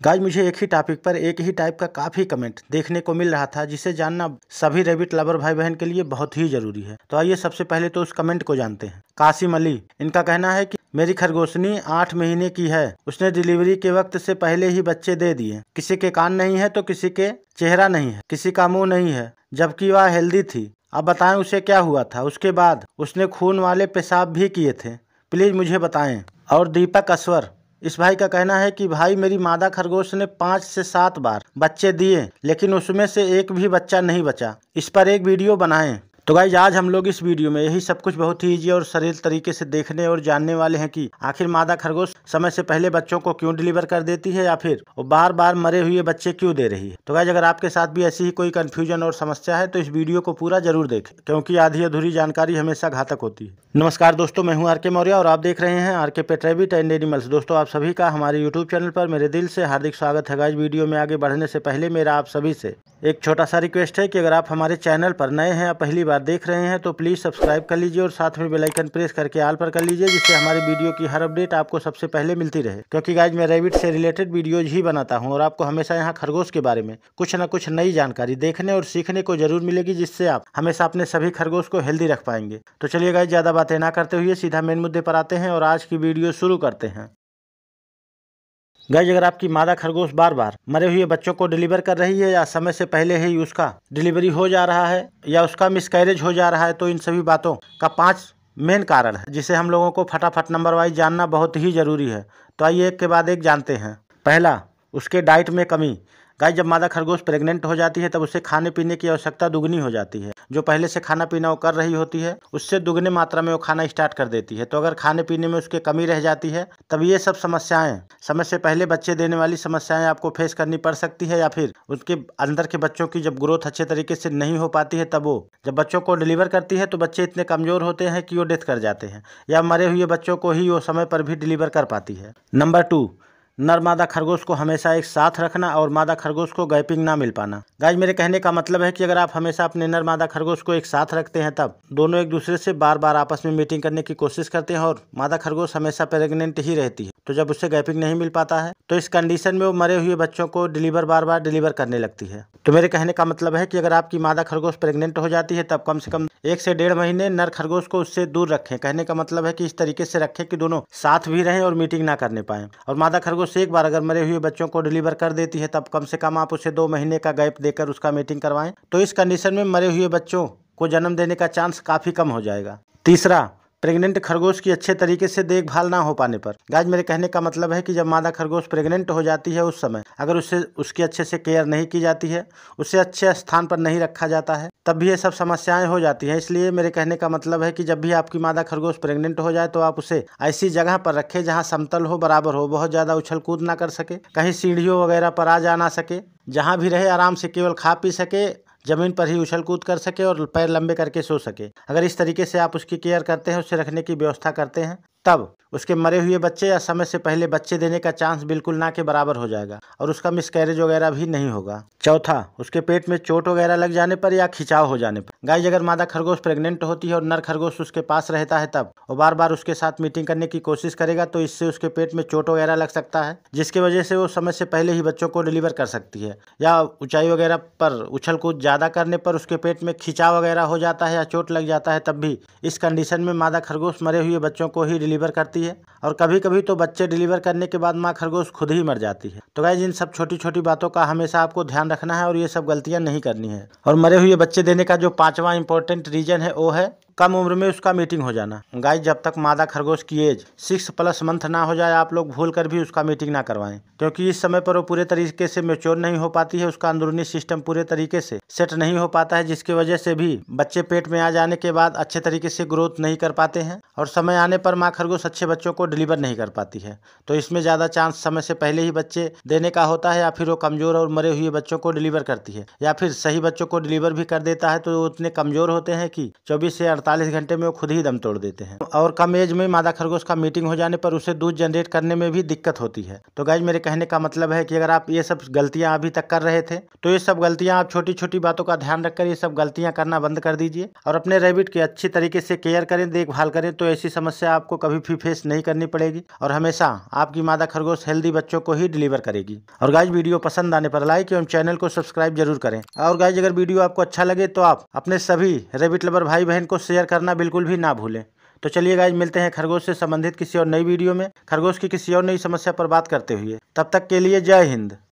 Guys मुझे एक ही topic पर एक ही टाइप का काफ़ी कमेंट देखने को मिल रहा था, जिसे जानना सभी रैबिट लवर भाई बहन के लिए बहुत ही जरूरी है। तो आइए सबसे पहले तो उस कमेंट को जानते हैं। कासिम अली, इनका कहना है कि मेरी खरगोशनी 8 महीने की है, उसने डिलीवरी के वक्त से पहले ही बच्चे दे दिए। किसी के कान नहीं है तो किसी के चेहरा नहीं है, किसी का मुंह नहीं है, जबकि वह हेल्दी थी। अब बताएं उसे क्या हुआ था। उसके बाद उसने खून वाले पेशाब भी किए थे, प्लीज मुझे बताएं। और दीपक अस्वर, इस भाई का कहना है कि भाई मेरी मादा खरगोश ने 5 से 7 बार बच्चे दिए, लेकिन उसमें से एक भी बच्चा नहीं बचा। इस पर एक वीडियो बनाएं। तो गाइज आज हम लोग इस वीडियो में यही सब कुछ बहुत ही ईजी और सरल तरीके से देखने और जानने वाले हैं कि आखिर मादा खरगोश समय से पहले बच्चों को क्यों डिलीवर कर देती है, या फिर वो बार बार मरे हुए बच्चे क्यों दे रही है। तो गाइज अगर आपके साथ भी ऐसी ही कोई कंफ्यूजन और समस्या है तो इस वीडियो को पूरा जरूर देखें, क्योंकि आधी अधूरी जानकारी हमेशा घातक होती है। नमस्कार दोस्तों, मैं हूं आर.के. मौर्य और आप देख रहे हैं R K. Pet rabbit and animals. दोस्तों आप सभी का हमारे यूट्यूब चैनल पर मेरे दिल से हार्दिक स्वागत है। गाइज वीडियो में आगे बढ़ने से पहले मेरा आप सभी से एक छोटा सा रिक्वेस्ट है कि अगर आप हमारे चैनल पर नए हैं या पहली बार देख रहे हैं तो प्लीज सब्सक्राइब कर लीजिए और साथ में बेल आइकन प्रेस करके ऑल पर कर लीजिए, जिससे हमारे वीडियो की हर अपडेट आपको सबसे पहले मिलती रहे। क्योंकि गाइज मैं रैबिट से रिलेटेड वीडियोज ही बनाता हूं और आपको हमेशा यहाँ खरगोश के बारे में कुछ न कुछ नई जानकारी देखने और सीखने को जरूर मिलेगी, जिससे आप हमेशा अपने सभी खरगोश को हेल्दी रख पाएंगे। तो चलिए गाइज ज्यादा बातें ना करते हुए सीधा मेन मुद्दे पर आते हैं और आज की वीडियो शुरू करते हैं। गाइज अगर आपकी मादा खरगोश बार बार मरे हुए बच्चों को डिलीवर कर रही है, या समय से पहले ही उसका डिलीवरी हो जा रहा है, या उसका मिसकैरेज हो जा रहा है, तो इन सभी बातों का 5 मेन कारण है, जिसे हम लोगों को फटाफट नंबर वाइज जानना बहुत ही जरूरी है। तो आइए एक के बाद एक जानते हैं। पहला, उसके डाइट में कमी। गाइस जब मादा खरगोश प्रेग्नेंट हो जाती है तब उसे खाने पीने की आवश्यकता दुगनी हो जाती है। जो पहले से खाना पीना वो कर रही होती है उससे दुगने मात्रा में वो खाना स्टार्ट कर देती है। तो अगर खाने पीने में उसके कमी रह जाती है तब ये सब समस्याएं, समय से पहले बच्चे देने वाली समस्याएं आपको फेस करनी पड़ सकती है, या फिर उसके अंदर के बच्चों की जब ग्रोथ अच्छे तरीके से नहीं हो पाती है तब वो जब बच्चों को डिलीवर करती है तो बच्चे इतने कमजोर होते हैं कि वो डेथ कर जाते हैं, या मरे हुए बच्चों को ही वो समय पर भी डिलीवर कर पाती है। नंबर 2, नर मादा खरगोश को हमेशा एक साथ रखना और मादा खरगोश को गैपिंग ना मिल पाना। गाइस मेरे कहने का मतलब है कि अगर आप हमेशा अपने नर मादा खरगोश को एक साथ रखते हैं तब दोनों एक दूसरे से बार बार आपस में मीटिंग करने की कोशिश करते हैं और मादा खरगोश हमेशा प्रेग्नेंट ही रहती है। तो जब उससे गैपिंग नहीं मिल पाता है तो इस कंडीशन में वो मरे हुए बच्चों को बार बार डिलीवर करने लगती है। तो मेरे कहने का मतलब है कि अगर आपकी मादा खरगोश प्रेग्नेंट हो जाती है तब कम से कम 1 से 1.5 महीने नर खरगोश को उससे दूर रखें। कहने का मतलब है कि इस तरीके से रखें कि दोनों साथ भी रहें और मीटिंग ना करने पाएं। और मादा खरगोश एक बार अगर मरे हुए बच्चों को डिलीवर कर देती है तब कम से कम आप उसे 2 महीने का गैप देकर उसका मीटिंग करवाएं। तो इस कंडीशन में मरे हुए बच्चों को जन्म देने का चांस काफी कम हो जाएगा। तीसरा, प्रेग्नेंट खरगोश की अच्छे तरीके से देखभाल ना हो पाने पर। गाइस मेरे कहने का मतलब है कि जब मादा खरगोश प्रेग्नेंट हो जाती है उस समय अगर उसकी अच्छे से केयर नहीं की जाती है, उसे अच्छे स्थान पर नहीं रखा जाता है, तब भी ये सब समस्याएं हो जाती हैं। इसलिए मेरे कहने का मतलब है कि जब भी आपकी मादा खरगोश प्रेग्नेंट हो जाए तो आप उसे ऐसी जगह पर रखें जहाँ समतल हो, बराबर हो, बहुत ज्यादा उछल कूद ना कर सके, कहीं सीढ़ियों वगैरह पर आ जा ना सके, जहाँ भी रहे आराम से केवल खा पी सके, जमीन पर ही उछल कूद कर सके और पैर लंबे करके सो सके। अगर इस तरीके से आप उसकी केयर करते हैं, उसे रखने की व्यवस्था करते हैं, तब उसके मरे हुए बच्चे या समय से पहले बच्चे देने का चांस बिल्कुल ना के बराबर हो जाएगा और उसका मिसकैरेज वगैरह भी नहीं होगा। चौथा, उसके पेट में चोट वगैरह लग जाने पर या खिंचाव हो जाने पर। गाइस अगर मादा खरगोश प्रेग्नेंट होती है और नर खरगोश उसके पास रहता है तब वो बार बार उसके साथ मीटिंग करने की कोशिश करेगा, तो इससे उसके पेट में चोट वगैरह लग सकता है, जिसकी वजह से वो समय से पहले ही बच्चों को डिलीवर कर सकती है। या ऊंचाई वगैरह पर उछल कूद ज्यादा करने पर उसके पेट में खिंचाव वगैरह हो जाता है या चोट लग जाता है, तब भी इस कंडीशन में मादा खरगोश मरे हुए बच्चों को ही डिलीवर करती है। और कभी कभी तो बच्चे डिलीवर करने के बाद माँ खरगोश खुद ही मर जाती है। तो गाइस इन सब छोटी छोटी बातों का हमेशा आपको ध्यान रखना है और ये सब गलतियां नहीं करनी है। और मरे हुए बच्चे देने का जो 5वां इंपॉर्टेंट रीजन है वो है कम उम्र में उसका मीटिंग हो जाना। गाइस जब तक मादा खरगोश की एज 6+ मंथ ना हो जाए आप लोग भूल कर भी उसका मीटिंग ना करवाएं, क्योंकि इस समय पर वो पूरे तरीके से मैच्योर नहीं हो पाती है, उसका अंदरूनी सिस्टम पूरे तरीके से सेट नहीं हो पाता है, जिसकी वजह से भी बच्चे पेट में आ जाने के बाद अच्छे तरीके से ग्रोथ नहीं कर पाते हैं और समय आने पर माँ खरगोश अच्छे बच्चों को डिलीवर नहीं कर पाती है। तो इसमें ज्यादा चांस समय से पहले ही बच्चे देने का होता है, या फिर वो कमजोर और मरे हुए बच्चों को डिलीवर करती है, या फिर सही बच्चों को डिलीवर भी कर देता है तो वो उतने कमजोर होते हैं कि 24 से 48 घंटे में वो खुद ही दम तोड़ देते हैं। और कम एज में मादा खरगोश का मीटिंग हो जाने पर उसे दूध जनरेट करने में भी दिक्कत होती है। तो गाइज मेरे कहने का मतलब है कि अगर आप ये सब गलतियां अभी तक कर रहे थे तो ये सब गलतियां आप छोटी छोटी बातों का ध्यान रखकर ये सब गलतियां करना बंद कर दीजिए और अपने रैबिट की अच्छी तरीके से केयर करें, देखभाल करें, तो ऐसी समस्या आपको कभी भी फेस नहीं करनी पड़ेगी और हमेशा आपकी मादा खरगोश हेल्दी बच्चों को ही डिलीवर करेगी। और गाइज वीडियो पसंद आने पर लाइक एवं चैनल को सब्सक्राइब जरूर करें। और गाइज अगर वीडियो आपको अच्छा लगे तो आप अपने सभी रैबिट लवर भाई बहन को शेयर करना बिल्कुल भी ना भूलें। तो चलिए गाइज मिलते हैं खरगोश से संबंधित किसी और नई वीडियो में खरगोश की किसी और नई समस्या पर बात करते हुए। तब तक के लिए जय हिंद।